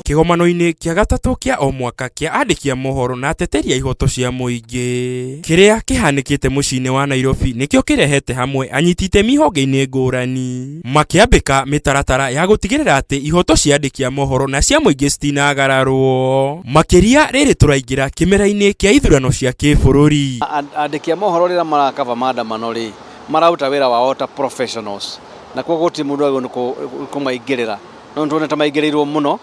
Kĩgomano-inĩ kĩa gatatũ kĩa o mwaka kĩa andĩki a mohoro na ateteri a ihoto cia mũingĩ kĩrĩa kĩhanĩkĩte mũciĩ-inĩ wa Nairobi nĩkĩo kĩrehete hamwe anyiti itemi honge-inĩ ngũrani makĩambĩka mĩtaratara ya gũtigĩrĩra atĩ ihoto cia andĩki a mohoro na cia mũingĩ citinagararwo. Makĩria rĩrĩ tũraingĩra kĩmera-inĩ kĩa ithurano cia kĩbũrũri. Andĩki a mohoro rĩrĩa marakaba maandamano rĩ mararuta wĩra wao ta professionals na koguo gũtirĩ mũndũ agĩrĩirwo kũmaingĩrĩra no nĩtuonete maingĩrĩirwo mũno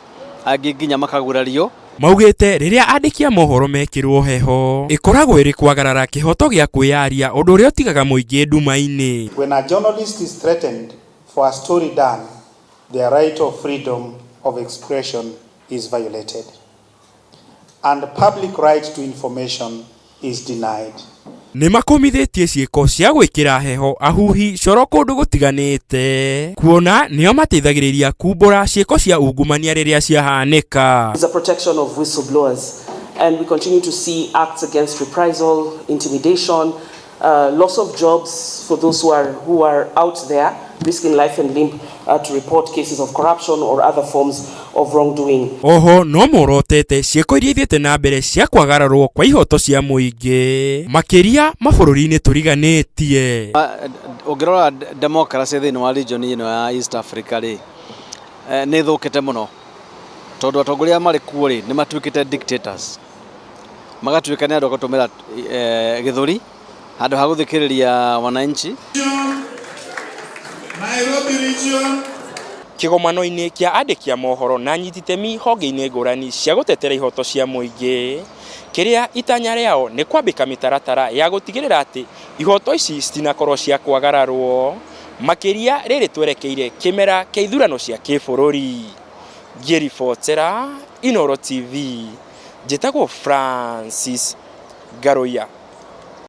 angĩ nginya makagurario. Maugĩte rĩrĩa andĩki a mohoro mekĩrwo heho ĩkoragwo ĩrĩ kwagarara kĩhoto gĩa kwĩyaria ũndũ ũrĩa ũtigaga mũingĩ nduma-inĩ. When a journalist is threatened for a story done, their right of freedom of expression is violated and the public right to information is denied. Nĩ makũmithĩtie ciĩko cia gũĩkĩra heho ahuhi coro kũndũ gũtiganĩte kuona nĩo mateithagĩrĩria kumbũra ciĩko cia ungumania rĩrĩa ciahanĩka. It's a protection of whistleblowers and we continue to see acts against reprisal, intimidation, loss of jobs for those who are out there risking life and limb to report cases of corruption or other forms of wrongdoing. Oho no morotete ciĩko iria ithiĩte na mbere cia kwagararwo kwa ihoto cia mũingĩ makĩria mabũrũri-inĩ tũriganĩtie. Ũngĩrora democracy thĩinĩ wa region ĩno ya East Africa rĩ nĩ thũkĩte mũno tondũ atongoria marĩ kuo rĩ nĩ matuĩkĩte dictators magatuĩka nĩ andũ gũtũmĩra gĩthũri handũ ha gũthikĩrĩria wananchi. Kĩgomano-inĩ kĩa andĩki a mohoro na anyiti itemi honge-inĩ ngũrani cia gũtetera ihoto cia mũingĩ kĩrĩa itanya rĩao nĩ kwambĩka mĩtaratara ya gũtigĩrĩra atĩ ihoto ici citinakorwo cia kwagararwo makĩria rĩrĩ twerekeire kĩmera kĩa ithurano cia kĩbũrũri. Ngĩribotera INORO TV njĩtagwo Francis Garoya.